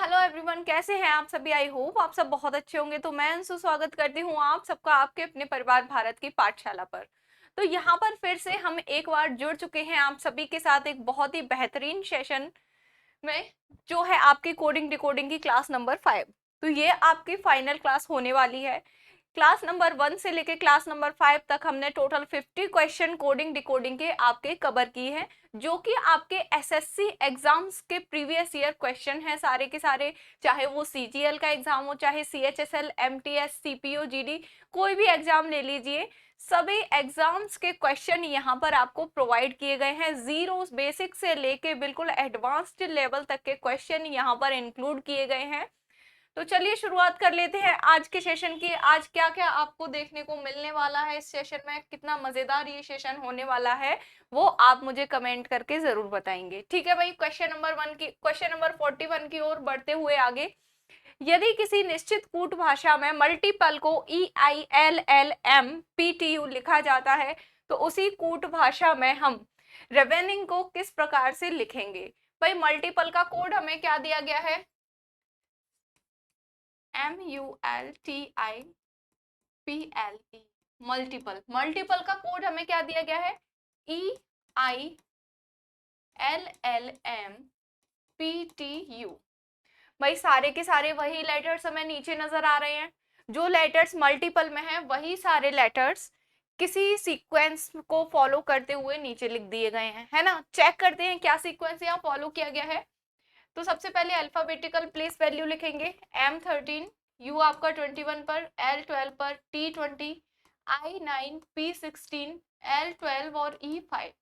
Hello everyone, कैसे हैं आप सभी। आई होप आप सब बहुत अच्छे होंगे। तो मैं अंशु स्वागत करती हूँ आप सबका आपके अपने परिवार भारत की पाठशाला पर। तो यहाँ पर फिर से हम एक बार जुड़ चुके हैं आप सभी के साथ एक बहुत ही बेहतरीन सेशन में, जो है आपकी कोडिंग डिकोडिंग की क्लास नंबर 5। तो ये आपकी फाइनल क्लास होने वाली है। क्लास नंबर 1 से लेके क्लास नंबर 5 तक हमने टोटल 50 क्वेश्चन कोडिंग डिकोडिंग के आपके कवर किए हैं, जो कि आपके एसएससी एग्जाम्स के प्रीवियस ईयर क्वेश्चन हैं सारे के सारे। चाहे वो सीजीएल का एग्जाम हो, चाहे सीएचएसएल, एमटीएस, सीपीओ, जीडी, कोई भी एग्जाम ले लीजिए, सभी एग्जाम्स के क्वेश्चन यहाँ पर आपको प्रोवाइड किए गए हैं। जीरो बेसिक से लेके बिल्कुल एडवांस्ड लेवल तक के क्वेश्चन यहाँ पर इंक्लूड किए गए हैं। तो चलिए शुरुआत कर लेते हैं आज के सेशन की। आज क्या क्या आपको देखने को मिलने वाला है इस सेशन में, कितना मजेदार ये सेशन होने वाला है, वो आप मुझे कमेंट करके जरूर बताएंगे। ठीक है भाई, क्वेश्चन नंबर 41 की ओर बढ़ते हुए आगे। यदि किसी निश्चित कूट भाषा में मल्टीपल को EILLM लिखा जाता है, तो उसी कूट भाषा में हम रेवेनिंग को किस प्रकार से लिखेंगे। भाई मल्टीपल का कोड हमें क्या दिया गया है, MULTIPLE, मल्टीपल का कोड हमें क्या दिया गया है, EILLMPTU। भाई सारे के सारे वही लेटर्स हमें नीचे नजर आ रहे हैं। जो लेटर्स मल्टीपल में है वही सारे लेटर्स किसी सीक्वेंस को फॉलो करते हुए नीचे लिख दिए गए हैं, है ना। चेक करते हैं क्या सीक्वेंस यहाँ फॉलो किया गया है। तो सबसे पहले अल्फाबेटिकल प्लेस वैल्यू लिखेंगे। M13, U आपका 21 पर, L12 पर, T20, I9, P16, L12 और E5।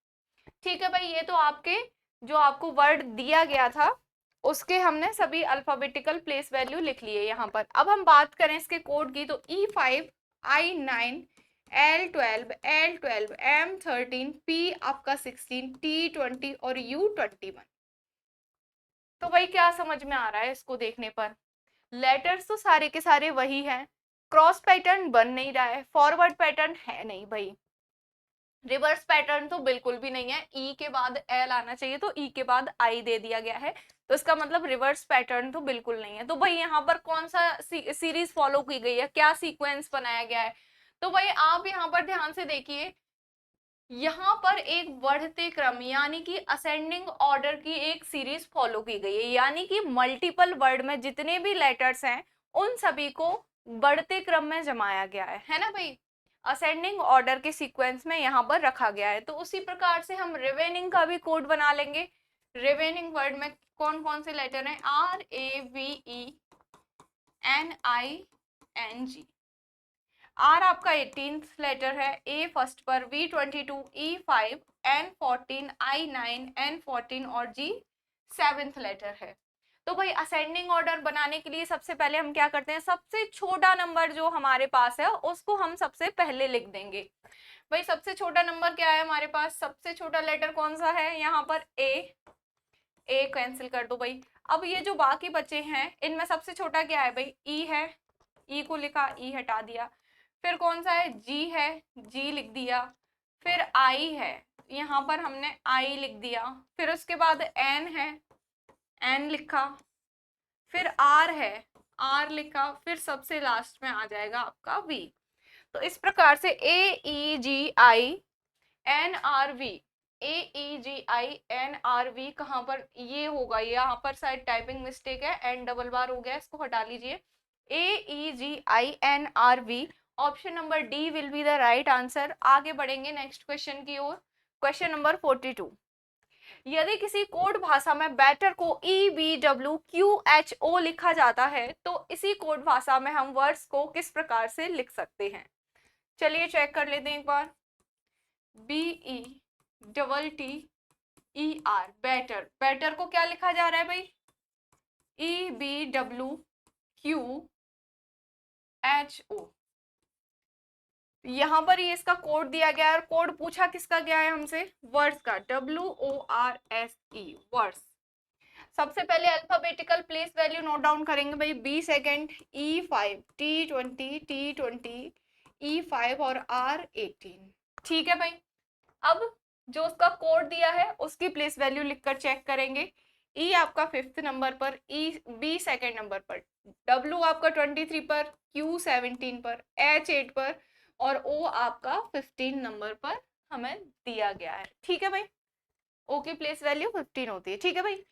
ठीक है भाई, ये तो आपके जो आपको वर्ड दिया गया था उसके हमने सभी अल्फाबेटिकल प्लेस वैल्यू लिख लिए यहाँ पर। अब हम बात करें इसके कोड की, तो E5, I9, L12, M13, P आपका 16, T20 और U21। तो भाई क्या समझ में आ रहा है इसको देखने पर, लेटर्स तो सारे के सारे वही हैं, क्रॉस पैटर्न बन नहीं रहा है, फॉरवर्ड पैटर्न है नहीं भाई, रिवर्स पैटर्न तो बिल्कुल भी नहीं है। ई के बाद एल आना चाहिए, तो ई के बाद आई दे दिया गया है, तो इसका मतलब रिवर्स पैटर्न तो बिल्कुल नहीं है। तो भाई यहाँ पर कौन सा सीरीज फॉलो की गई है, क्या सीक्वेंस बनाया गया है। तो भाई आप यहाँ पर ध्यान से देखिए, यहाँ पर एक बढ़ते क्रम यानी कि असेंडिंग ऑर्डर की एक सीरीज फॉलो की गई है, यानी कि मल्टीपल वर्ड में जितने भी लेटर्स हैं उन सभी को बढ़ते क्रम में जमाया गया है ना भाई। असेंडिंग ऑर्डर के सीक्वेंस में यहाँ पर रखा गया है। तो उसी प्रकार से हम रिमेनिंग का भी कोड बना लेंगे। रिमेनिंग वर्ड में कौन कौन से लेटर हैं, RAVENING। आर आपका 18th लेटर है, ए फर्स्ट पर, V22, E5, N14, I9, N14 और G 7th लेटर है। तो भाई असेंडिंग ऑर्डर बनाने के लिए सबसे पहले हम क्या करते हैं, सबसे छोटा नंबर जो हमारे पास है उसको हम सबसे पहले लिख देंगे। भाई सबसे छोटा नंबर क्या है हमारे पास, सबसे छोटा लेटर कौन सा है यहाँ पर, ए कैंसिल कर दो भाई। अब ये जो बाकी बचे हैं इनमें सबसे छोटा क्या है भाई, ई है, ई को लिखा, ई हटा दिया। फिर कौन सा है, जी है, जी लिख दिया। फिर आई है, यहाँ पर हमने आई लिख दिया। फिर उसके बाद एन है, एन लिखा। फिर आर है, आर लिखा। फिर सबसे लास्ट में आ जाएगा आपका वी। तो इस प्रकार से AEGINRV, AEGINRV कहाँ पर ये होगा, यहाँ पर शायद टाइपिंग मिस्टेक है, एन डबल बार हो गया, इसको हटा लीजिए। AEGINRV, option number D will be the right answer. आगे बढ़ेंगे नेक्स्ट क्वेश्चन की ओर। Question number 42। यदि किसी कोड भाषा में बैटर को EBWQHO लिखा जाता है, तो इसी कोड भाषा में हम वर्ड्स को किस प्रकार से लिख सकते हैं। चलिए चेक कर लेते हैं एक बार। BETTER, बैटर, बैटर को क्या लिखा जा रहा है भाई, EBWQHO। यहाँ पर ये इसका कोड दिया गया है, और कोड पूछा किसका गया है हमसे, वर्ड्स का, WORSE, वर्ड्स। सबसे पहले alphabetical place value note down करेंगे भाई, B second, E5, T20, E5 और R18। ठीक है भाई। अब जो उसका कोड दिया है उसकी प्लेस वैल्यू लिखकर चेक करेंगे। ई आपका 5th नंबर पर, बी 2nd नंबर पर, डब्ल्यू आपका 23 पर, क्यू 17 पर, एच 8 पर और ओ आपका 15 नंबर पर हमें दिया गया है। ठीक है भाई, ओ की प्लेस वैल्यू 15 होती है। ठीक है भाई,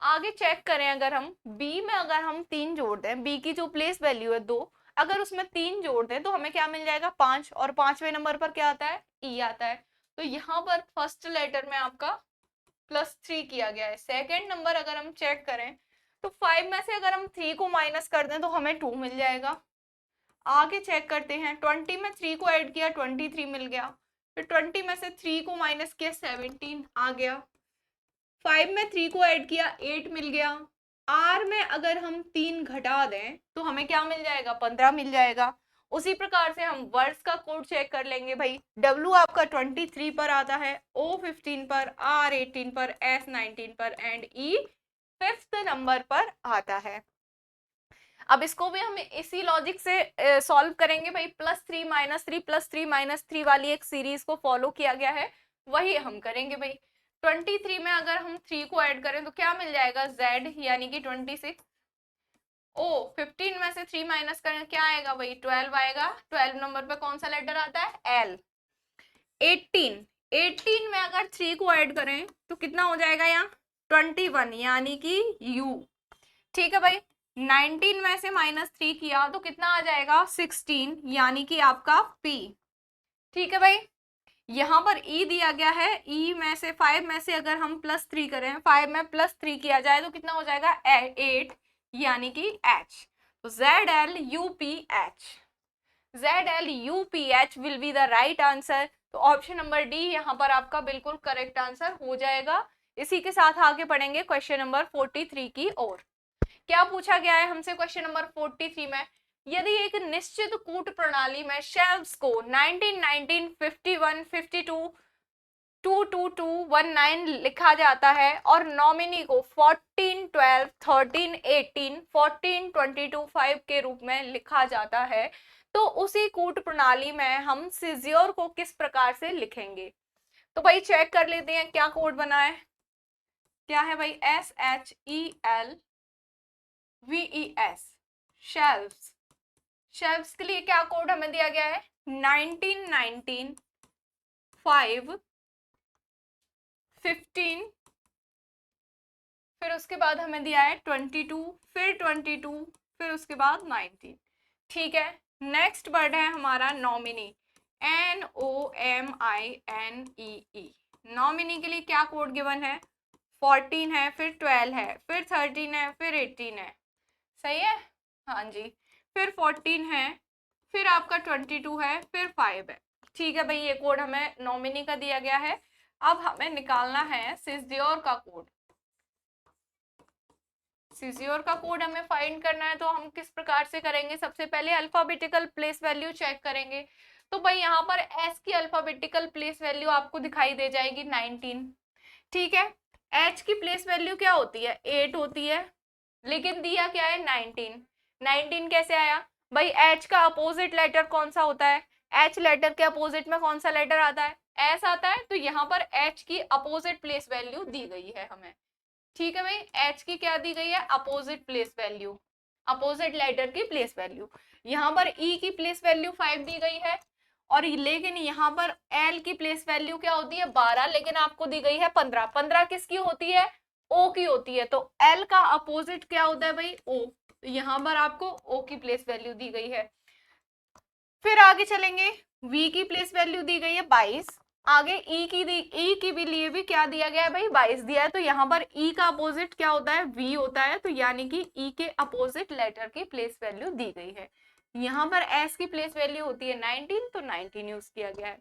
आगे चेक करें, अगर हम बी में अगर हम 3 जोड़ दें, बी की जो प्लेस वैल्यू है 2, अगर उसमें 3 जोड़ दें तो हमें क्या मिल जाएगा 5, और 5वें नंबर पर क्या आता है ई आता है। तो यहाँ पर फर्स्ट लेटर में आपका +3 किया गया है। सेकेंड नंबर अगर हम चेक करें तो 5 में से अगर हम 3 को माइनस कर दें तो हमें 2 मिल जाएगा। आगे चेक करते हैं, 20 में 3 को ऐड किया 23 मिल गया, फिर 20 में से 3 को माइनस किया 17 आ गया, 5 में 3 को ऐड किया 8 मिल गया, आर में अगर हम 3 घटा दें तो हमें क्या मिल जाएगा 15 मिल जाएगा। उसी प्रकार से हम वर्ड्स का कोड चेक कर लेंगे भाई, डब्ल्यू आपका 23 पर आता है, ओ 15 पर, आर 18 पर, एस 19 पर एंड ई 5th नंबर पर आता है। अब इसको भी हम इसी लॉजिक से सॉल्व करेंगे भाई, +3 -3 +3 -3 वाली एक सीरीज को फॉलो किया गया है, वही हम करेंगे भाई। 23 में अगर हम 3 को ऐड करें तो क्या मिल जाएगा z यानी कि 26। ओ 15 में से 3 माइनस करें क्या आएगा भाई 12 आएगा, 12 नंबर पे कौन सा लेटर आता है l। 18 में अगर 3 को ऐड करें तो कितना हो जाएगा यहाँ 21 यानी कि u। ठीक है भाई, 19 में से -3 किया तो कितना आ जाएगा 16 यानी कि आपका p। ठीक है भाई, यहाँ पर e दिया गया है, e में से 5 में से अगर हम +3 करें, 5 में +3 किया जाए तो कितना हो जाएगा 8 यानी कि h। तो ZLUPH, ZLUPH will be the right answer. तो ऑप्शन नंबर डी यहाँ पर आपका बिल्कुल करेक्ट आंसर हो जाएगा। इसी के साथ आगे पढ़ेंगे क्वेश्चन नंबर 43 की ओर। क्या पूछा गया है हमसे क्वेश्चन नंबर 43 में, यदि एक निश्चित कूट प्रणाली में शेल्व्स को 19, 19, 51, 52, 222, 19 लिखा जाता है और नॉमिनी को 14, 12, 13, 18, 14, 22, 5 के रूप में लिखा जाता है, तो उसी कूट प्रणाली में हम सीज़्योर को किस प्रकार से लिखेंगे। तो भाई चेक कर लेते हैं क्या कोड बना है। क्या है भाई SHELVES, शेल्व्स। शेल्व्स के लिए क्या कोड हमें दिया गया है 19, 19, 5, 15, फिर उसके बाद हमें दिया है 22, फिर 22, फिर उसके बाद 19। ठीक है, नेक्स्ट वर्ड है हमारा नॉमिनी, NOMINEE। नॉमिनी के लिए क्या कोड गिवन है 14 है, फिर 12 है, फिर 13 है, फिर 18 है। सही है, हाँ जी, फिर 14 है, फिर आपका 22 है, फिर 5 है। ठीक है भाई, ये कोड हमें नॉमिनी का दिया गया है। अब हमें निकालना है सीज़्योर का कोड। सीज़्योर का कोड हमें फाइंड करना है, तो हम किस प्रकार से करेंगे, सबसे पहले अल्फाबेटिकल प्लेस वैल्यू चेक करेंगे। तो भाई यहाँ पर एस की अल्फाबेटिकल प्लेस वैल्यू आपको दिखाई दे जाएगी 19। ठीक है, एच की प्लेस वैल्यू क्या होती है 8 होती है, लेकिन दिया क्या है 19। 19 कैसे आया भाई, एच का अपोजिट लेटर कौन सा होता है, एच लेटर के अपोजिट में कौन सा लेटर आता है एस आता है, तो यहाँ पर एच की अपोजिट प्लेस वैल्यू दी गई है हमें। ठीक है भाई, एच की क्या दी गई है opposite place value, opposite letter की प्लेस वैल्यू। यहाँ पर ई की प्लेस वैल्यू 5 दी गई है, और लेकिन यहाँ पर एल की प्लेस वैल्यू क्या होती है 12, लेकिन आपको दी गई है 15। 15 किसकी होती है ओ की होती है, तो एल का अपोजिट क्या होता है भाई ओ, यहाँ पर आपको ओ की प्लेस वैल्यू दी गई है। फिर आगे चलेंगे, वी की प्लेस वैल्यू दी गई है 22, आगे ई की भी लिए भी क्या दिया गया है भाई 22 दिया है, तो यहाँ पर ई का अपोजिट क्या होता है वी होता है, तो यानी कि ई के अपोजिट लेटर की प्लेस वैल्यू दी गई है। यहाँ पर एस की प्लेस वैल्यू होती है 19, तो 19 यूज किया गया है।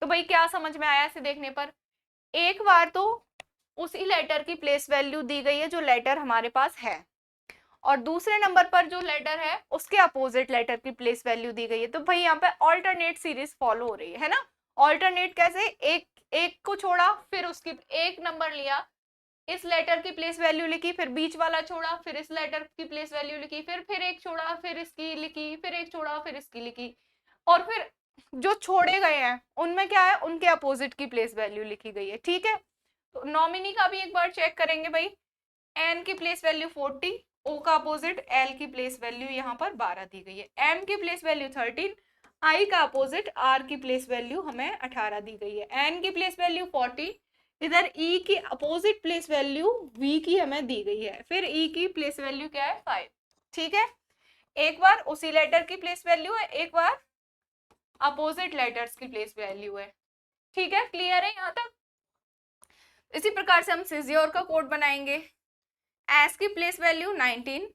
तो भाई क्या समझ में आया इसे देखने पर, एक बार तो उसी लेटर की प्लेस वैल्यू दी गई है जो लेटर हमारे पास है, और दूसरे नंबर पर जो लेटर है उसके अपोजिट लेटर की प्लेस वैल्यू दी गई है। तो भाई यहाँ पे ऑल्टरनेट सीरीज फॉलो हो रही है ना। ऑल्टरनेट कैसे, एक को छोड़ा, फिर उसकी एक नंबर लिया, इस लेटर की प्लेस वैल्यू लिखी, फिर बीच वाला छोड़ा, फिर इस लेटर की प्लेस वैल्यू लिखी, फिर एक छोड़ा, फिर इसकी लिखी, फिर एक छोड़ा, फिर इसकी लिखी, और फिर जो छोड़े गए हैं उनमें क्या है उनके अपोजिट की प्लेस वैल्यू लिखी गई है। ठीक है, तो नॉमिनी का भी एक बार चेक करेंगे भाई, एन की प्लेस वैल्यू 40, ओ का अपोजिट एल की प्लेस वैल्यू यहाँ पर 12 दी गई है, एम की प्लेस वैल्यू 13, आई का अपोजिट आर की प्लेस वैल्यू हमें 18 दी गई है, एन की प्लेस वैल्यू 40, इधर ई की अपोजिट प्लेस वैल्यू वी की हमें दी गई है, फिर ई की प्लेस वैल्यू क्या है 5। ठीक है, एक बार उसी लेटर की प्लेस वैल्यू है, एक बार अपोजिट लेटर्स की प्लेस वैल्यू है। ठीक है, क्लियर है यहाँ तक। इसी प्रकार से हम सिजियोर का कोड बनाएंगे। एस की प्लेस वैल्यू 19,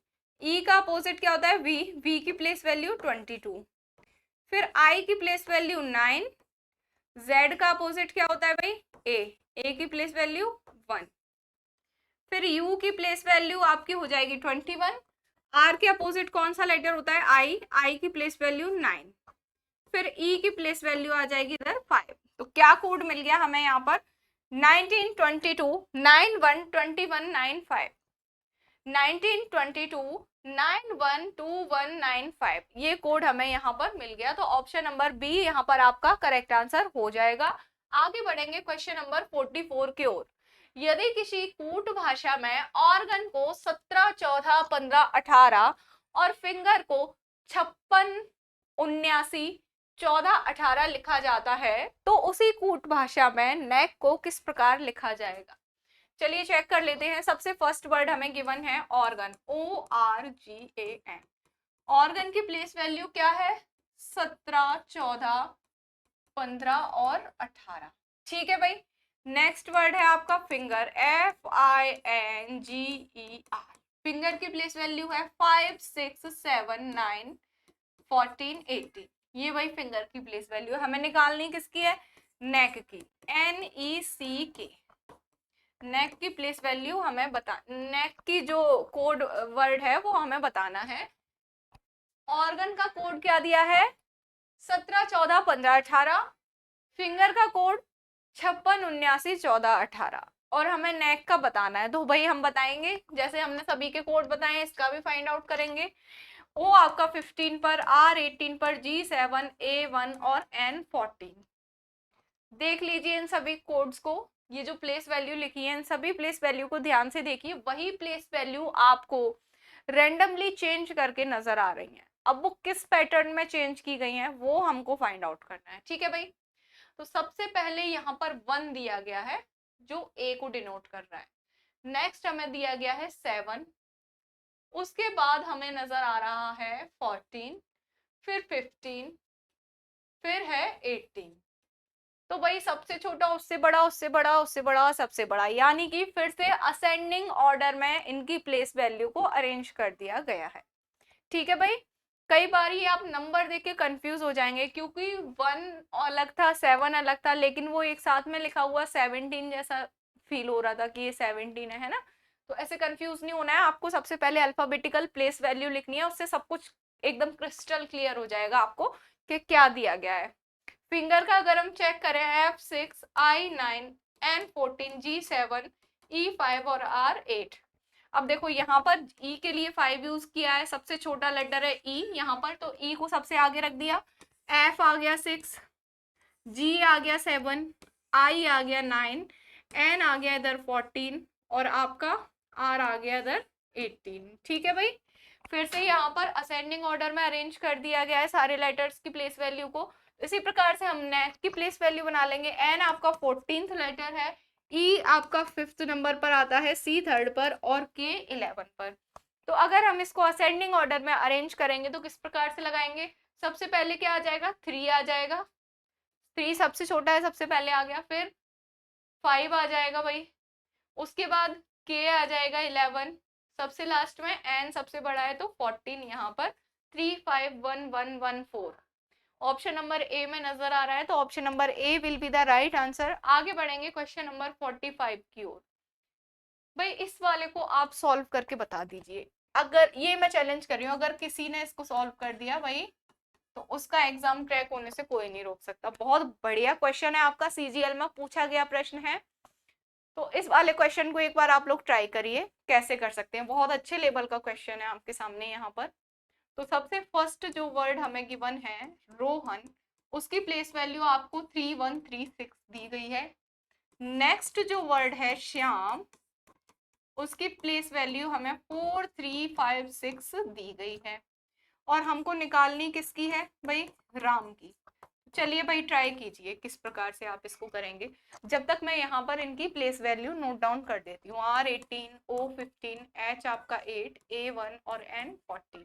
ई का अपोजिट क्या होता है वी, वी की प्लेस वैल्यू 22, फिर आई की प्लेस वैल्यू 9, जेड का अपोजिट क्या होता है भाई ए, ए की प्लेस वैल्यू 1, फिर यू की प्लेस वैल्यू आपकी हो जाएगी 21, आर के अपोजिट कौन सा लेटर होता है आई, आई की प्लेस वैल्यू 9, फिर ई की प्लेस वैल्यू आ जाएगी इधर 5। तो क्या कोड मिल गया हमें यहाँ पर 1922 912195, 1922 912195, ये कोड हमें यहाँ पर मिल गया। तो ऑप्शन नंबर बी यहाँ पर आपका करेक्ट आंसर हो जाएगा। आगे बढ़ेंगे क्वेश्चन नंबर 44 की ओर। यदि किसी कूट भाषा में ऑर्गन को 17, 14, 15, 18 और फिंगर को 56, 79, 14, 18 लिखा जाता है तो उसी कूट भाषा में नेक को किस प्रकार लिखा जाएगा। चलिए चेक कर लेते हैं। सबसे फर्स्ट वर्ड हमें गिवन है ऑर्गन, ORGAN। ऑर्गन की प्लेस वैल्यू क्या है 17, 14, 15 और 18। ठीक है भाई। नेक्स्ट वर्ड है आपका फिंगर, FINGER। फिंगर की प्लेस वैल्यू है 5, 6, 7, 9, 14, 18। ये भाई फिंगर की प्लेस वैल्यू है। हमें निकालनी किसकी है नेक की, NECK। नेक की प्लेस वैल्यू हमें नेक की जो कोड वर्ड है वो हमें बताना है। ऑर्गन का कोड क्या दिया है 17, 14, 15, 18, फिंगर का कोड 56, 79, 14, 18 और हमें नेक का बताना है। तो भाई हम बताएंगे जैसे हमने सभी के कोड बताए, इसका भी फाइंड आउट करेंगे। O आपका 15 पर, R 18 पर, G 7, A 1 और N 14। देख लीजिए इन सभी कोड्स को, ये जो प्लेस वैल्यू लिखी है इन सभी प्लेस वैल्यू को ध्यान से देखिए। वही प्लेस वैल्यू आपको रेंडमली चेंज करके नजर आ रही है। अब वो किस पैटर्न में चेंज की गई हैं वो हमको फाइंड आउट करना है। ठीक है भाई। तो सबसे पहले यहाँ पर 1 दिया गया है जो A को डिनोट कर रहा है। नेक्स्ट हमें दिया गया है 7, उसके बाद हमें नजर आ रहा है 14, फिर 15, फिर है 18। तो भाई सबसे छोटा उससे बड़ा, उससे बड़ा, उससे बड़ा, सबसे बड़ा, यानी कि फिर से असेंडिंग ऑर्डर में इनकी प्लेस वैल्यू को अरेंज कर दिया गया है। ठीक है भाई। कई बार ये आप नंबर देख के कंफ्यूज हो जाएंगे क्योंकि 1 अलग था 7 अलग था, लेकिन वो एक साथ में लिखा हुआ 17 जैसा फील हो रहा था कि ये 17 है ना। तो ऐसे कंफ्यूज नहीं होना है आपको। सबसे पहले अल्फाबेटिकल प्लेस वैल्यू लिखनी है, उससे सब कुछ एकदम क्रिस्टल क्लियर हो जाएगा आपको कि क्या दिया गया है। फिंगर का अगर हम चेक करें F6, I9, N14, G7, E5 और R8। अब देखो यहाँ पर E के लिए 5 यूज किया है, सबसे छोटा लेटर है E यहाँ पर, तो E को सबसे आगे रख दिया। F आ गया 6, G आ गया 7, I आ गया 9, N आ गया इधर 14 और आपका R आ गया इधर 18। ठीक है भाई। फिर से यहाँ पर असेंडिंग ऑर्डर में अरेंज कर दिया गया है सारे लेटर्स की प्लेस वैल्यू को। इसी प्रकार से हम नेक की प्लेस वैल्यू बना लेंगे। N आपका 14th लेटर है, E आपका 5th नंबर पर आता है, C 3rd पर और K 11 पर। तो अगर हम इसको असेंडिंग ऑर्डर में अरेंज करेंगे तो किस प्रकार से लगाएंगे। सबसे पहले क्या आ जाएगा 3 आ जाएगा, 3 सबसे छोटा है सबसे पहले आ गया, फिर 5 आ जाएगा भाई, उसके बाद K आ जाएगा 11, सबसे लास्ट में N सबसे बड़ा है तो 14 यहाँ पर 3, 5, 1, 1, 1, 4। ऑप्शन नंबर ए में नजर आ रहा है तो option number A will be the right answer. आगे बढ़ेंगे क्वेश्चन नंबर 45 की ओर। भाई इस वाले को आप सॉल्व करके बता दीजिए। अगर ये मैं चैलेंज कर रही हूँ, अगर किसी ने इसको सॉल्व कर दिया भाई तो उसका एग्जाम क्रैक होने से कोई नहीं रोक सकता। बहुत बढ़िया क्वेश्चन है आपका, CGL में पूछा गया प्रश्न है। तो इस वाले क्वेश्चन को एक बार आप लोग ट्राई करिए कैसे कर सकते हैं। बहुत अच्छे लेवल का क्वेश्चन है आपके सामने यहाँ पर। तो सबसे फर्स्ट जो वर्ड हमें गिवन है रोहन, उसकी प्लेस वैल्यू आपको 3136 दी गई है। नेक्स्ट जो वर्ड है श्याम, उसकी प्लेस वैल्यू हमें 4356 दी गई है और हमको निकालनी किसकी है भाई, राम की। चलिए भाई ट्राई कीजिए किस प्रकार से आप इसको करेंगे, जब तक मैं यहाँ पर इनकी प्लेस वैल्यू नोट डाउन कर देती हूँ। R18, O15, H आपका 8, A1 और N14,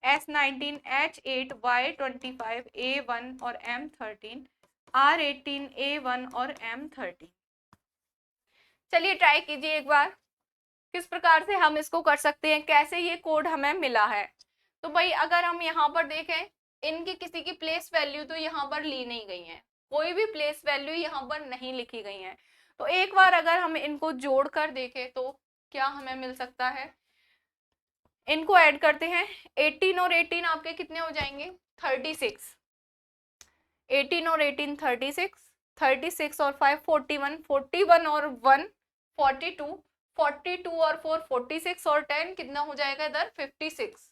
S19, H8, Y25, A1 और M13, R18, A1 और M13। चलिए ट्राई कीजिए एक बार किस प्रकार से हम इसको कर सकते हैं, कैसे ये कोड हमें मिला है। तो भाई अगर हम यहाँ पर देखें, इनकी किसी की प्लेस वैल्यू तो यहाँ पर ली नहीं गई है, कोई भी प्लेस वैल्यू यहाँ पर नहीं लिखी गई है। तो एक बार अगर हम इनको जोड़ कर देखें तो क्या हमें मिल सकता है, इनको ऐड करते हैं। 18 और 18 आपके कितने हो जाएंगे, 36। 18 और 18 36, 36 और 5 41, 41 और 1 42, 42 और 4 46 और 10 कितना हो जाएगा इधर 56।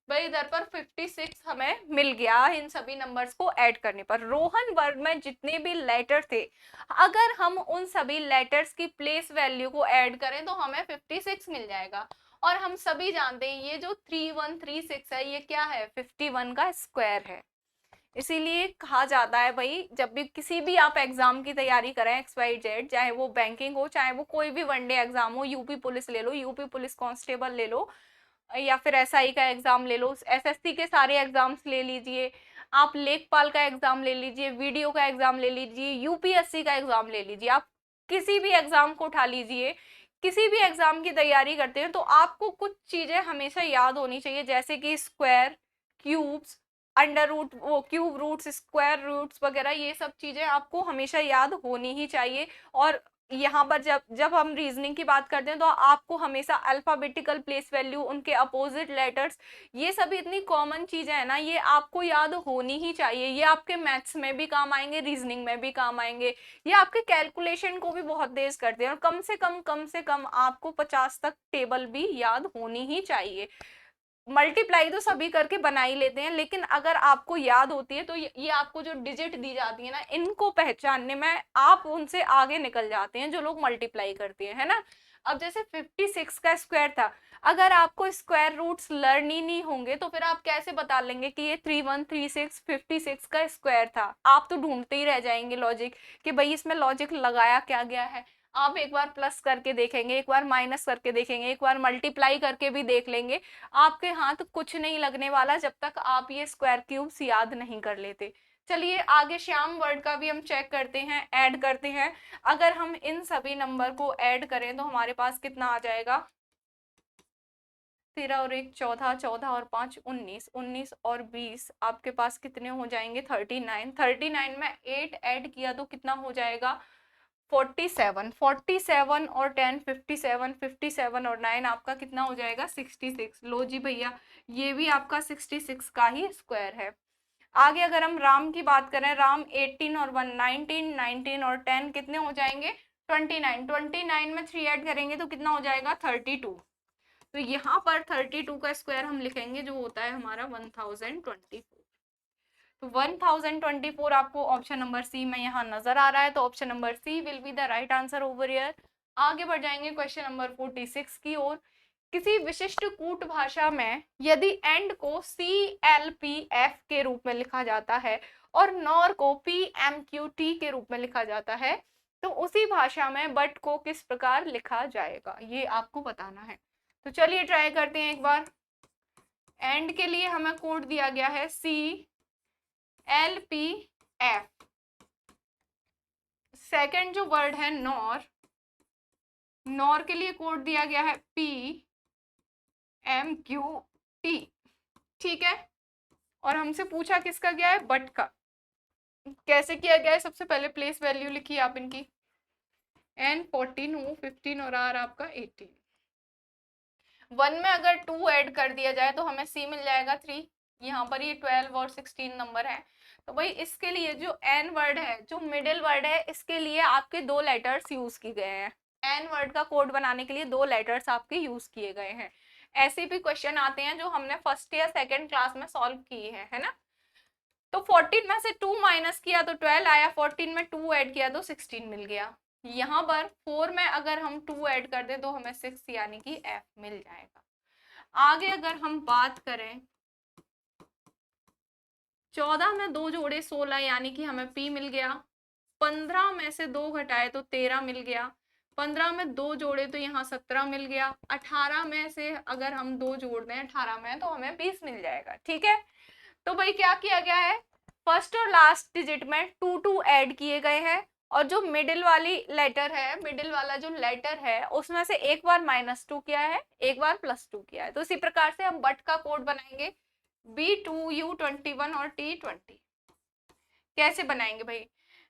भाई इधर पर 56 हमें मिल गया इन सभी नंबर्स को ऐड करने पर। रोहन वर्ग में जितने भी लेटर थे, अगर हम उन सभी लेटर्स की प्लेस वैल्यू को ऐड करें तो हमें 56 मिल जाएगा। और हम सभी जानते हैं ये जो 3136 है ये क्या है, 51 का स्क्वायर है। इसीलिए कहा जाता है भाई जब भी किसी भी आप एग्जाम की तैयारी करें XYZ, चाहे वो बैंकिंग हो, चाहे वो कोई भी वनडे एग्जाम हो, यूपी पुलिस ले लो, यूपी पुलिस कांस्टेबल ले लो, या फिर SI का एग्जाम ले लो, SSC के सारे एग्जाम्स ले लीजिए, आप लेखपाल का एग्जाम ले लीजिए, वीडियो का एग्जाम ले लीजिए, UPSC का एग्जाम ले लीजिए, आप किसी भी एग्जाम को उठा लीजिए। किसी भी एग्जाम की तैयारी करते हैं तो आपको कुछ चीजें हमेशा याद होनी चाहिए, जैसे कि स्क्वायर, क्यूब्स, अंडर रूट, वो क्यूब रूट्स, स्क्वायर रूट्स वगैरह, ये सब चीजें आपको हमेशा याद होनी ही चाहिए। और यहाँ पर जब जब हम रीजनिंग की बात करते हैं तो आपको हमेशा अल्फाबेटिकल प्लेस वैल्यू, उनके अपोजिट लेटर्स, ये सभी इतनी कॉमन चीजें हैं ना, ये आपको याद होनी ही चाहिए। ये आपके मैथ्स में भी काम आएंगे, रीजनिंग में भी काम आएंगे, ये आपके कैलकुलेशन को भी बहुत तेज करते हैं। और कम से कम आपको 50 तक टेबल भी याद होनी ही चाहिए। मल्टीप्लाई तो सभी करके बना ही लेते हैं, लेकिन अगर आपको याद होती है तो ये आपको जो डिजिट दी जाती है ना, इनको पहचानने में आप उनसे आगे निकल जाते हैं जो लोग मल्टीप्लाई करते हैं, है ना। अब जैसे 56 का स्क्वायर था, अगर आपको स्क्वायर रूट्स लर्न ही नहीं होंगे तो फिर आप कैसे बता लेंगे कि ये 3136 56 का स्क्वायर था। आप तो ढूंढते ही रह जाएंगे लॉजिक कि भाई इसमें लॉजिक लगाया क्या गया है। आप एक बार प्लस करके देखेंगे, एक बार माइनस करके देखेंगे, एक बार मल्टीप्लाई करके भी देख लेंगे, आपके हाथ कुछ नहीं लगने वाला जब तक आप ये स्क्वायर क्यूब्स याद नहीं कर लेते। चलिए आगे श्याम वर्ड का भी हम चेक करते हैं, ऐड करते हैं। अगर हम इन सभी नंबर को ऐड करें तो हमारे पास कितना आ जाएगा, 13 और 1 14, 14 और 5 19, 19 और 20 आपके पास कितने हो जाएंगे 39। 39 में 8 ऐड किया तो कितना हो जाएगा 47। 47 और 10 57, 57 और 9 आपका कितना हो जाएगा 66। लो जी भैया, ये भी आपका 66 का ही स्क्वायर है। आगे अगर हम राम की बात करें, राम 18 और 1 19, 19 और 10 कितने हो जाएंगे 29। 29 में 3 ऐड करेंगे तो कितना हो जाएगा 32। तो यहाँ पर 32 का स्क्वायर हम लिखेंगे जो होता है हमारा 1024। तो 1024 आपको ऑप्शन नंबर सी में यहाँ नजर आ रहा है, तो option number C will be the right answer over here. आगे बढ़ जाएंगे क्वेश्चन नंबर 46 की ओर। किसी विशिष्ट कूट भाषा में यदि एंड को CLPF के रूप में लिखा जाता है और नॉर को PMQT के रूप में लिखा जाता है तो उसी भाषा में बट को किस प्रकार लिखा जाएगा, ये आपको बताना है। तो चलिए ट्राई करते हैं एक बार। एंड के लिए हमें कोड दिया गया है CLPF। सेकंड जो वर्ड है नॉर, नॉर के लिए कोड दिया गया है PMQT, ठीक है। और हमसे पूछा किसका गया है, बट का। कैसे किया गया है, सबसे पहले प्लेस वैल्यू लिखी आप इनकी, N14 हो 15 और R आपका 18। 1 में अगर 2 ऐड कर दिया जाए तो हमें C मिल जाएगा 3। यहाँ पर ये 12 और 16 नंबर है। तो भाई इसके लिए जो N वर्ड है, जो मिडिल वर्ड है, इसके लिए आपके 2 लेटर्स यूज किए गए हैं। N वर्ड का कोड बनाने के लिए 2 लेटर्स आपके यूज किए गए हैं। ऐसे भी क्वेश्चन आते हैं जो हमने फर्स्ट या सेकंड क्लास में सॉल्व किए हैं, है ना। तो 14 में से 2 माइनस किया तो 12 आया, 14 में 2 ऐड किया तो 16 मिल गया। यहाँ पर 4 में अगर हम 2 ऐड कर दें तो हमें 6 यानी कि F मिल जाएगा। आगे अगर हम बात करें 14 में 2 जोड़े 16 यानी कि हमें P मिल गया। 15 में से 2 घटाए तो 13 मिल गया। 15 में 2 जोड़े तो यहाँ 17 मिल गया। 18 में से अगर हम 2 जोड़ दें 18 में तो हमें 20 मिल जाएगा। ठीक है, तो भाई क्या किया गया है, फर्स्ट और लास्ट डिजिट में 2 ऐड किए गए हैं और जो मिडिल वाली लेटर है, मिडिल वाला जो लेटर है उसमें से एक बार -2 किया है, एक बार +2 किया है। तो इसी प्रकार से हम बट का कोड बनाएंगे B2U21 और T20। कैसे बनाएंगे भाई,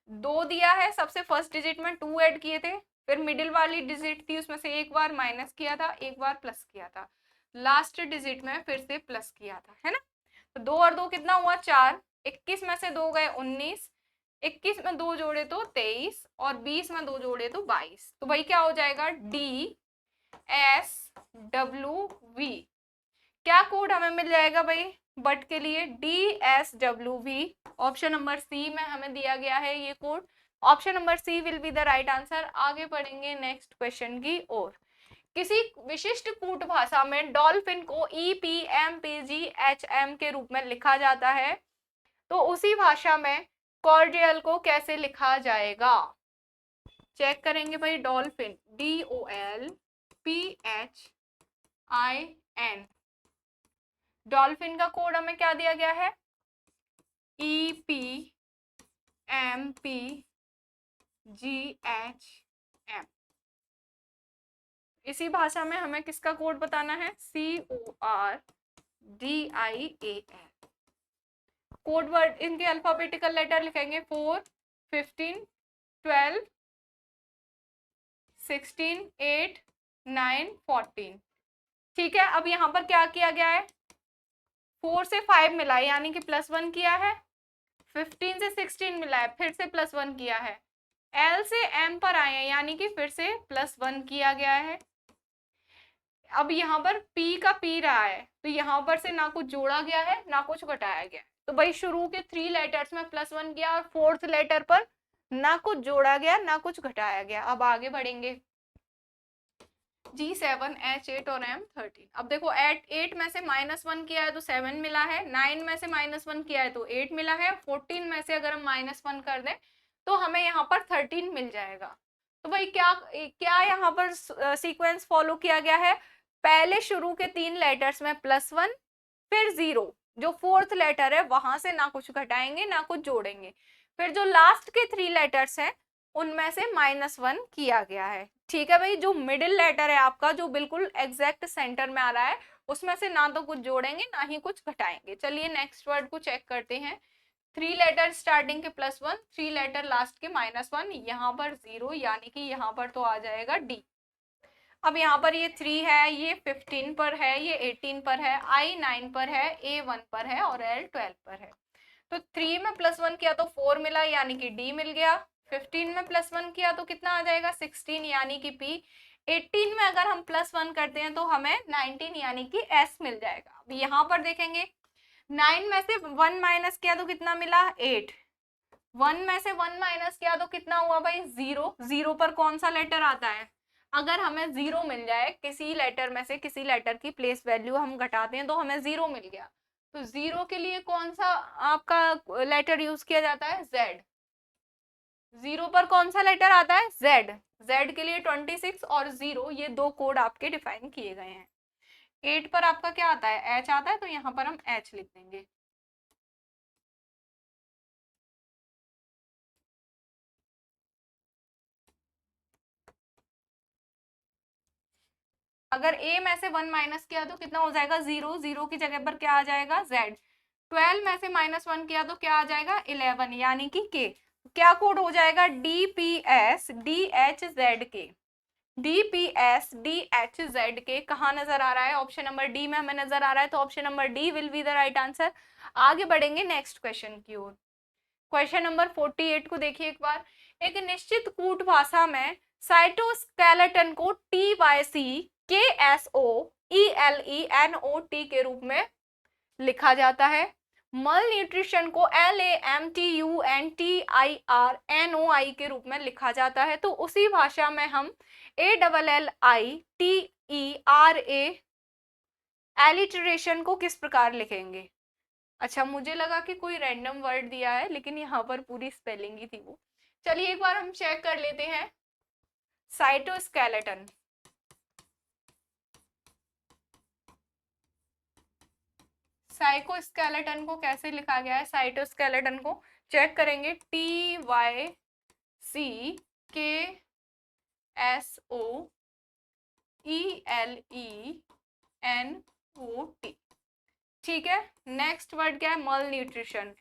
2 दिया है, सबसे फर्स्ट डिजिट में 2 ऐड किए थे, फिर मिडिल वाली डिजिट थी उसमें से एक बार माइनस किया था, एक बार प्लस किया था, लास्ट डिजिट में फिर से प्लस किया था, है ना। तो 2 और 2 कितना हुआ 4, 21 में से 2 गए 19, 21 में 2 जोड़े तो 23 और 20 में 2 जोड़े तो 22। तो भाई क्या हो जाएगा DSWV। क्या कोड हमें मिल जाएगा भाई बट के लिए, DSWV। ऑप्शन नंबर सी में हमें दिया गया है ये code. Option number C will be the right answer. आगे बढ़ेंगे नेक्स्ट क्वेश्चन की ओर। किसी विशिष्ट कूट भाषा में डॉल्फिन को EPMPGHM के रूप में लिखा जाता है, तो उसी भाषा में कॉर्डियल को कैसे लिखा जाएगा। चेक करेंगे भाई, डॉल्फिन DOLPHIN, डॉल्फिन का कोड हमें क्या दिया गया है EPMPGHM। इसी भाषा में हमें किसका कोड बताना है CORDIAL। कोड वर्ड इनके अल्फाबेटिकल लेटर लिखेंगे 4, 15, 12, 16, 8, 9, 14। ठीक है, अब यहाँ पर क्या किया गया है, 4 से 5 मिला है यानी कि +1 किया है, 15 से 16 मिला है फिर से +1 किया है, L से M पर आए हैं यानी कि फिर से +1 किया गया है। अब यहाँ पर P का P रहा है तो यहाँ पर से ना कुछ जोड़ा गया है ना कुछ घटाया गया है। तो भाई शुरू के 3 लेटर्स में +1 किया और 4th लेटर पर ना कुछ जोड़ा गया ना कुछ घटाया गया। अब आगे बढ़ेंगे G7, H8 और M13। अब देखो 8 में से -1 किया है तो 7 मिला है, 9 में से -1 किया है तो 8 मिला है, 14 में से अगर हम -1 कर दें तो हमें यहाँ पर 13 मिल जाएगा। तो भाई क्या क्या यहाँ पर सीक्वेंस फॉलो किया गया है, पहले शुरू के 3 लेटर्स में +1 फिर 0, जो 4th लेटर है वहां से ना कुछ घटाएंगे ना कुछ जोड़ेंगे, फिर जो लास्ट के 3 लेटर्स हैं उनमें से -1 किया गया है। ठीक है भाई, जो मिडिल लेटर है आपका जो बिल्कुल एग्जैक्ट सेंटर में आ रहा है उसमें से ना तो कुछ जोड़ेंगे ना ही कुछ घटाएंगे। चलिए नेक्स्ट वर्ड को चेक करते हैं। 3 लेटर स्टार्टिंग के +1, 3 लेटर लास्ट के -1, यहाँ पर 0 यानी कि यहाँ पर तो आ जाएगा D। अब यहाँ पर ये 3 है, ये 15 पर है, ये 18 पर है, I 9 पर है, A 1 पर है और L 12 पर है। तो 3 में +1 किया तो 4 मिला यानी कि D मिल गया। 15 में +1 किया तो कितना आ जाएगा 16 यानी कि P। 18 में अगर हम +1 करते हैं तो हमें 19 यानी कि S मिल जाएगा। अब यहाँ पर देखेंगे 9 में से 1 माइनस किया तो कितना मिला 8, 1 में से 1 माइनस किया तो कितना हुआ भाई 0। 0 पर कौन सा लेटर आता है, अगर हमें 0 मिल जाए किसी लेटर में से, किसी लेटर की प्लेस वैल्यू हम घटाते हैं तो हमें 0 मिल गया, तो 0 के लिए कौन सा आपका लेटर यूज किया जाता है Z। 0 पर कौन सा लेटर आता है Z। Z के लिए 26 और 0 ये 2 कोड आपके डिफाइन किए गए हैं। 8 पर आपका क्या आता है H आता है तो यहाँ पर हम H लिख देंगे। अगर A में से 1 माइनस किया तो कितना हो जाएगा 0, 0 की जगह पर क्या आ जाएगा Z। 12 में से -1 किया तो क्या आ जाएगा 11 यानी कि K। क्या कोड हो जाएगा DPS DHZK। DPS DHZK कहाँ नजर आ रहा है, ऑप्शन नंबर डी में हमें नजर आ रहा है, तो option number D will be the right answer. आगे बढ़ेंगे नेक्स्ट क्वेश्चन की ओर। क्वेश्चन नंबर 48 को देखिए एक बार। एक निश्चित कूट भाषा में साइटोस्केलेटन को TYCKSOELENOT के रूप में लिखा जाता है। मल न्यूट्रिशन को LAMTUNTIRNOI के रूप में लिखा जाता है, तो उसी भाषा में हम ALLITERA एलिटरेशन को किस प्रकार लिखेंगे। अच्छा, मुझे लगा कि कोई रैंडम वर्ड दिया है, लेकिन यहाँ पर पूरी स्पेलिंग ही थी वो। चलिए एक बार हम चेक कर लेते हैं। साइटोस्केलेटन, साइकोस्केलेटन को कैसे लिखा गया है, साइटोस्केलेटन को चेक करेंगे। TYCKSOELENOT, ठीक है। नेक्स्ट वर्ड क्या है, मल न्यूट्रिशन,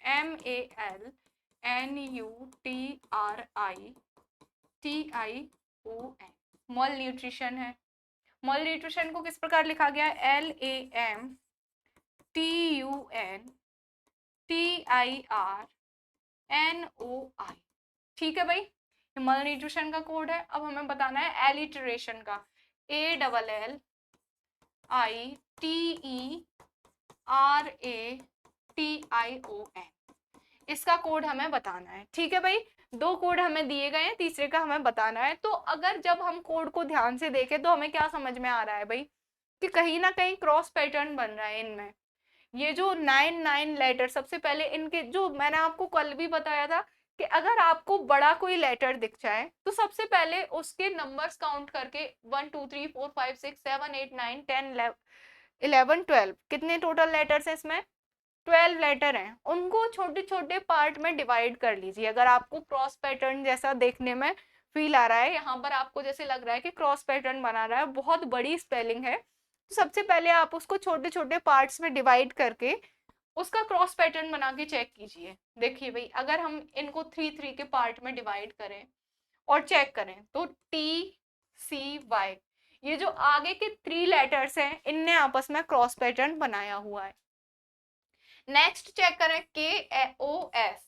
MALNUTRITION, मल न्यूट्रिशन है। मल न्यूट्रिशन को किस प्रकार लिखा गया है, LAMTUNTIRNOI, ठीक है भाई, मल न्यूट्रिशन का कोड है। अब हमें बताना है एलिटरेशन का, ALLITERATION, इसका कोड हमें बताना है, ठीक है भाई। दो कोड हमें दिए गए हैं, तीसरे का हमें बताना है। तो अगर जब हम कोड को ध्यान से देखें तो हमें क्या समझ में आ रहा है भाई, कि कहीं ना कहीं क्रॉस पैटर्न बन रहा है इनमें। ये जो 9 लेटर, सबसे पहले इनके, जो मैंने आपको कल भी बताया था कि अगर आपको बड़ा कोई लेटर दिख जाए तो सबसे पहले उसके नंबर्स काउंट करके 1 2 3 4 5 6 7 8 9 10 11 12, कितने टोटल लेटर्स हैं इसमें, 12 लेटर हैं, उनको छोटे छोटे पार्ट में डिवाइड कर लीजिए। अगर आपको क्रॉस पैटर्न जैसा देखने में फील आ रहा है, यहाँ पर आपको जैसे लग रहा है कि क्रॉस पैटर्न बना रहा है, बहुत बड़ी स्पेलिंग है, तो सबसे पहले आप उसको छोटे छोटे पार्ट्स में डिवाइड करके उसका क्रॉस पैटर्न बना के चेक कीजिए। देखिए भाई, अगर हम इनको 3 के पार्ट में डिवाइड करें और चेक करें तो TCY, ये जो आगे के 3 लेटर्स हैं इनने आपस में क्रॉस पैटर्न बनाया हुआ है। नेक्स्ट चेक करें KOS,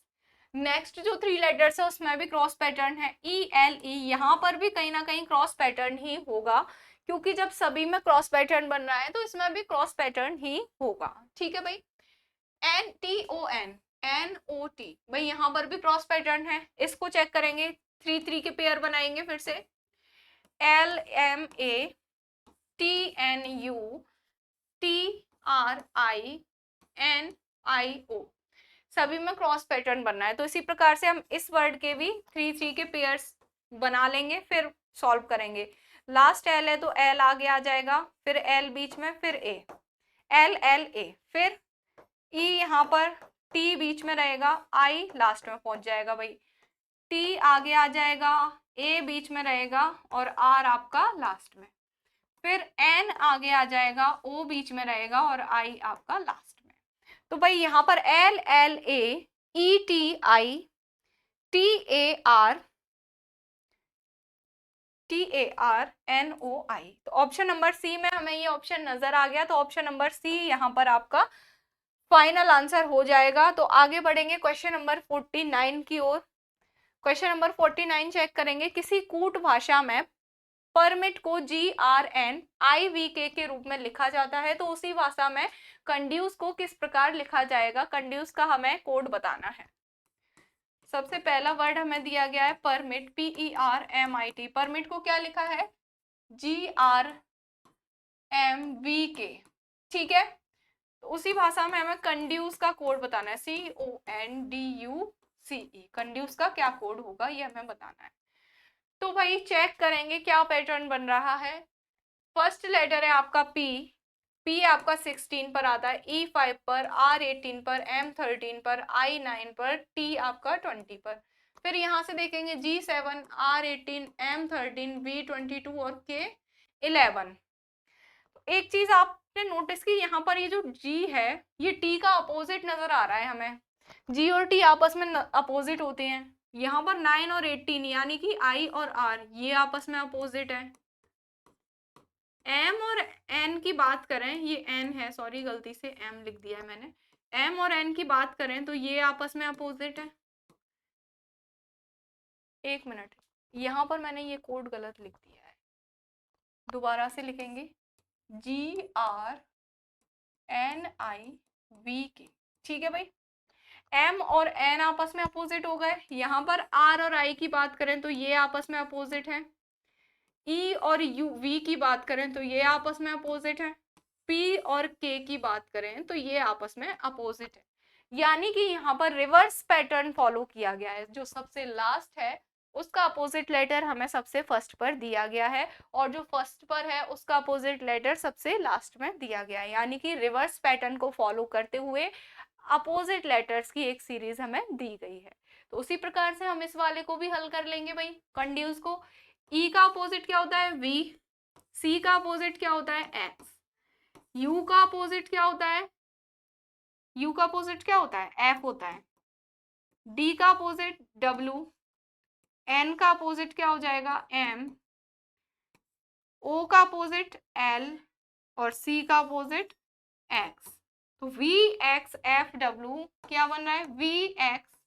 नेक्स्ट जो 3 लेटर्स है उसमें भी क्रॉस पैटर्न है। ELE, यहाँ पर भी कहीं ना कहीं क्रॉस पैटर्न ही होगा, क्योंकि जब सभी में क्रॉस पैटर्न बन रहा है तो इसमें भी क्रॉस पैटर्न ही होगा, ठीक है भाई। NOT, भाई यहाँ पर भी क्रॉस पैटर्न है, इसको चेक करेंगे, 3 के पेयर बनाएंगे फिर से। LMATNUTRINIO, सभी में क्रॉस पैटर्न बनना है, तो इसी प्रकार से हम इस वर्ड के भी 3 के पेयर्स बना लेंगे, फिर सॉल्व करेंगे। लास्ट L है तो L आगे आ जाएगा, फिर L बीच में, फिर A, LLA, फिर E यहाँ पर, T बीच में रहेगा, I लास्ट में पहुंच जाएगा भाई, T आगे आ जाएगा, A बीच में रहेगा और R आपका लास्ट में, फिर N आगे आ जाएगा, O बीच में रहेगा और I आपका लास्ट में। तो भाई यहाँ पर LLAETITARNOI, तो ऑप्शन नंबर सी में हमें ये ऑप्शन नजर आ गया, तो ऑप्शन नंबर सी यहाँ पर आपका फाइनल आंसर हो जाएगा। तो आगे बढ़ेंगे क्वेश्चन नंबर 49 की ओर। क्वेश्चन नंबर 49 चेक करेंगे। किसी कूट भाषा में परमिट को GRNIVK के रूप में लिखा जाता है, तो उसी भाषा में कंड्यूस को किस प्रकार लिखा जाएगा, कंड्यूस का हमें कोड बताना है। सबसे पहला वर्ड हमें दिया गया है परमिट, PERMIT, परमिट को क्या लिखा है, GRMVK, ठीक है। तो उसी भाषा में हमें कंड्यूस का कोड बताना है, CONDUCE, कंड्यूस का क्या कोड होगा ये हमें बताना है। तो भाई चेक करेंगे क्या पैटर्न बन रहा है। फर्स्ट लेटर है आपका P आपका 16 पर आता है, E5 पर, R18 पर, M13 पर, I9 पर, T आपका 20 पर। फिर यहाँ से देखेंगे G7, R18, M13, V22 और K11। एक चीज आपने नोटिस की, यहाँ पर ये जो G है ये T का अपोजिट नजर आ रहा है हमें, G और T आपस में अपोजिट होते हैं। यहाँ पर 9 और 18 यानी कि I और R ये आपस में अपोजिट है। M और N की बात करें, ये N है, सॉरी गलती से M लिख दिया है मैंने। M और N की बात करें तो ये आपस में अपोजिट है। एक मिनट, यहाँ पर मैंने ये कोड गलत लिख दिया है, दोबारा से लिखेंगे GRNIVK, ठीक है भाई। M और N आपस में अपोजिट हो गए। यहाँ पर R और I की बात करें तो ये आपस में अपोजिट है। E और V की बात करें तो ये आपस में अपोजिट है। P और K की बात करें तो ये आपस में अपोजिट है। यानी कि यहाँ पर रिवर्स पैटर्न फॉलो किया गया है। जो सबसे लास्ट है उसका अपोजिट लेटर हमें सबसे फर्स्ट पर दिया गया है, और जो फर्स्ट पर है उसका अपोजिट लेटर सबसे लास्ट में दिया गया है। यानी कि रिवर्स पैटर्न को फॉलो करते हुए अपोजिट लेटर्स की एक सीरीज हमें दी गई है। तो उसी प्रकार से हम इस वाले को भी हल कर लेंगे भाई, कंड्यूस को। ई का अपोजिट क्या होता है? वी। सी का अपोजिट क्या होता है? एक्स। यू का अपोजिट क्या होता है? यू का अपोजिट क्या होता है? एफ होता है। डी का अपोजिट डब्ल्यू। एन का अपोजिट क्या हो जाएगा? एम। ओ का अपोजिट एल। और सी का अपोजिट एक्स। तो वी एक्स एफ डब्ल्यू क्या बन रहा है? V X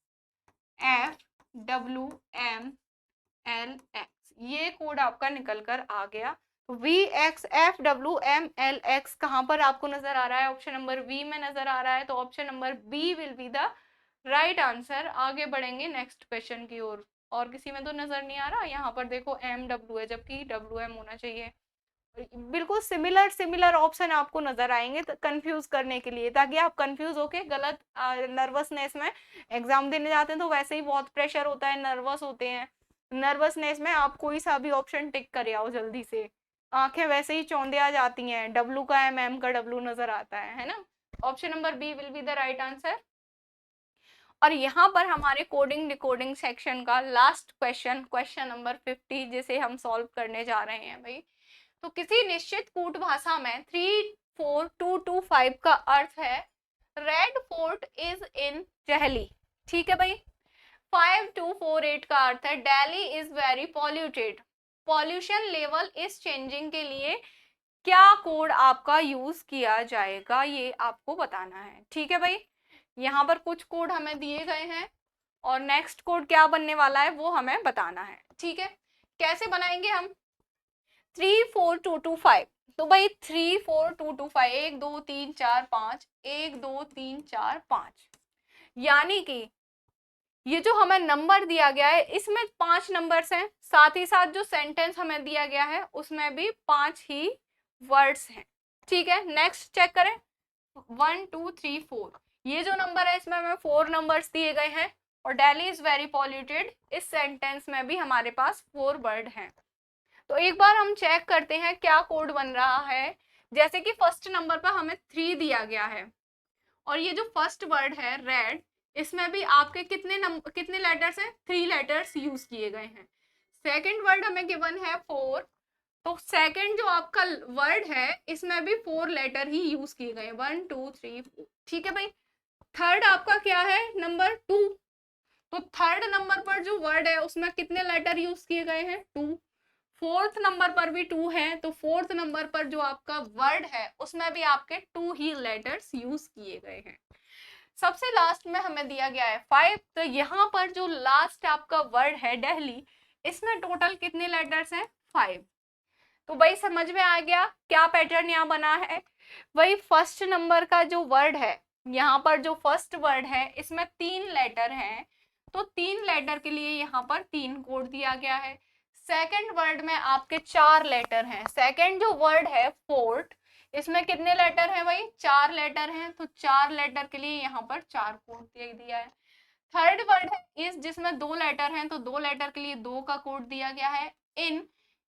F W M L X. ये कोड आपका निकल कर आ गया। तो V X F W M L X कहाँ पर आपको नजर आ रहा है? ऑप्शन नंबर बी में नजर आ रहा है। तो option number B will be the right answer. आगे बढ़ेंगे नेक्स्ट क्वेश्चन की ओर। और किसी में तो नजर नहीं आ रहा। यहाँ पर देखो एम डब्ल्यू है जबकि डब्ल्यू एम होना चाहिए। बिल्कुल सिमिलर सिमिलर ऑप्शन आपको नजर आएंगे कंफ्यूज करने के लिए, ताकि आप कंफ्यूज होके गलत नर्वसनेस में एग्जाम देने जाते हैं तो वैसे ही बहुत प्रेशर होता है, नर्वस होते हैं। नर्वसनेस में आप कोई सा भी ऑप्शन टिक कर आओ जल्दी से, आंखें वैसे ही चौंधे आ जाती हैं। डब्लू का एम, एम का डब्लू नजर आता है ना। Option number B will be the right answer. और यहाँ पर हमारे कोडिंग डिकोडिंग सेक्शन का लास्ट क्वेश्चन, क्वेश्चन नंबर 50, जिसे हम सॉल्व करने जा रहे हैं भाई। तो किसी निश्चित कूट भाषा में 34225 का अर्थ है red fort is in Delhi. ठीक है भाई। 5248 का अर्थ है Delhi is very polluted. Pollution level is changing के लिए क्या कोड आपका यूज किया जाएगा, ये आपको बताना है। ठीक है भाई। यहाँ पर कुछ कोड हमें दिए गए हैं और नेक्स्ट कोड क्या बनने वाला है वो हमें बताना है। ठीक है। कैसे बनाएंगे हम? 34225। तो भाई 34225, 1 2 3 4 5, 1 2 3 4 5। यानी कि ये जो हमें नंबर दिया गया है इसमें 5 नंबर्स हैं, साथ ही साथ जो सेंटेंस हमें दिया गया है उसमें भी 5 ही वर्ड्स हैं। ठीक है। नेक्स्ट चेक करें। 1 2 3 4, ये जो नंबर है इसमें हमें 4 नंबर्स दिए गए हैं। और दिल्ली इज वेरी पॉल्यूटेड, इस सेंटेंस में भी हमारे पास 4 वर्ड हैं। तो एक बार हम चेक करते हैं क्या कोड बन रहा है। जैसे कि फर्स्ट नंबर पर हमें 3 दिया गया है, और ये जो फर्स्ट वर्ड है रेड, इसमें भी आपके कितने लेटर्स हैं? 3 लेटर्स यूज किए गए हैं। सेकंड वर्ड हमें गिवन है 4, तो सेकंड जो आपका वर्ड है इसमें भी 4 लेटर ही यूज किए गए हैं, 1 2 3 4। ठीक है भाई। थर्ड आपका क्या है? नंबर 2। तो थर्ड नंबर पर जो वर्ड है उसमें कितने लेटर यूज किए गए हैं? 2। फोर्थ नंबर पर भी 2 है, तो फोर्थ नंबर पर जो आपका वर्ड है उसमें भी आपके 2 ही लेटर्स यूज किए गए हैं। सबसे लास्ट में हमें दिया गया है 5। तो यहाँ पर जो लास्ट आपका वर्ड है दिल्ली, इसमें टोटल कितने लेटर्स हैं? 5। तो भाई समझ में आ गया क्या पैटर्न यहाँ बना है। वही फर्स्ट नंबर का जो वर्ड है, यहाँ पर जो फर्स्ट वर्ड है इसमें 3 लेटर हैं, तो 3 लेटर के लिए यहाँ पर 3 कोड दिया गया है। सेकंड वर्ड में आपके 4 लेटर हैं। सेकंड जो वर्ड है फोर्ट, इसमें कितने लेटर हैं भाई? 4 लेटर हैं, तो 4 लेटर के लिए यहाँ पर 4 कोड दे दिया है। थर्ड वर्ड है इस, जिसमें 2 लेटर हैं, तो 2 लेटर के लिए 2 का कोड दिया गया है।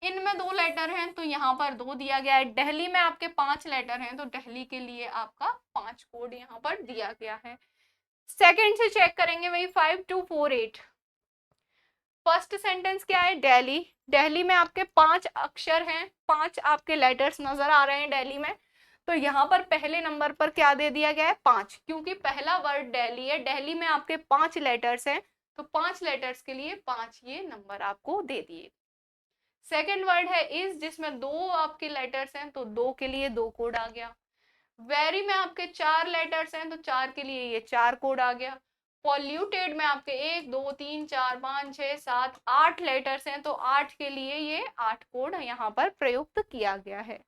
इनमें 2 लेटर हैं तो यहाँ पर 2 दिया गया है। दिल्ली में आपके 5 लेटर हैं, तो दिल्ली के लिए आपका 5 कोड यहाँ पर दिया गया है। सेकंड से चेक करेंगे वही 5248। फर्स्ट सेंटेंस क्या है? दिल्ली। दिल्ली में आपके 5 अक्षर हैं, 5 आपके लेटर्स नजर आ रहे हैं दिल्ली में। तो यहाँ पर पहले नंबर पर क्या दे दिया गया है? 5, क्योंकि पहला वर्ड दिल्ली है। दिल्ली में आपके 5 लेटर्स हैं, तो 5 लेटर्स के लिए 5 ये नंबर आपको दे दिए। सेकेंड वर्ड है इस, जिसमें 2 आपके लेटर्स हैं, तो 2 के लिए 2 कोड आ गया। वेरी में आपके 4 लेटर्स हैं, तो 4 के लिए ये 4 कोड आ गया। पॉल्यूटेड में आपके 1 2 3 4 5 6 7 8 लेटर्स हैं, तो 8 के लिए ये 8 कोड यहाँ पर प्रयुक्त किया गया है।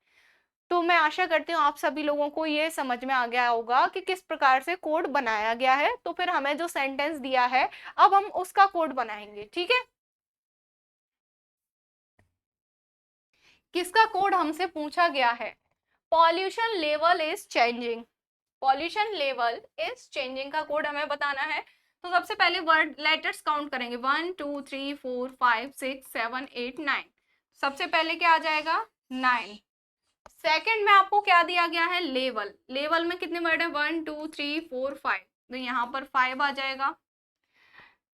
तो मैं आशा करती हूँ आप सभी लोगों को ये समझ में आ गया होगा कि किस प्रकार से कोड बनाया गया है। तो फिर हमें जो सेंटेंस दिया है, अब हम उसका कोड बनाएंगे, ठीक है। किसका कोड हमसे पूछा गया है? Pollution level is changing. Pollution level is changing का कोड हमें बताना है। तो सबसे पहले वर्ड लेटर्स काउंट करेंगे, 1 2 3 4 5 6 7 8 9। सबसे पहले क्या आ जाएगा? 9। सेकंड में आपको क्या दिया गया है? लेवल। लेवल में कितने वर्ड है? 1 2 3 4 5, तो यहाँ पर 5 आ जाएगा।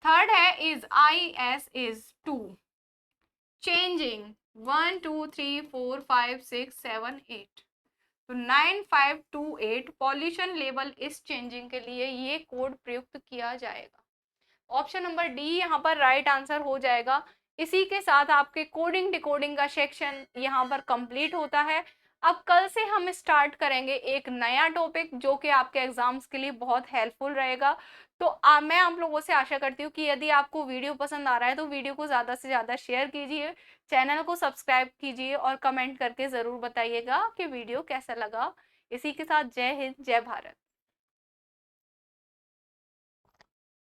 थर्ड है is, I S is 2। Changing 1 2 3 4 5 6 7 8, तो 9 5 2 8 पॉल्यूशन लेवल इज चेंजिंग के लिए ये कोड प्रयुक्त किया जाएगा। ऑप्शन नंबर डी यहाँ पर राइट आंसर हो जाएगा। इसी के साथ आपके कोडिंग डिकोडिंग का सेक्शन यहाँ पर कंप्लीट होता है। अब कल से हम स्टार्ट करेंगे एक नया टॉपिक जो कि आपके एग्जाम्स के लिए बहुत हेल्पफुल रहेगा। तो मैं आप लोगों से आशा करती हूँ कि यदि आपको वीडियो पसंद आ रहा है तो वीडियो को ज़्यादा से ज़्यादा शेयर कीजिए, चैनल को सब्सक्राइब कीजिए और कमेंट करके ज़रूर बताइएगा कि वीडियो कैसा लगा। इसी के साथ जय हिंद, जय भारत।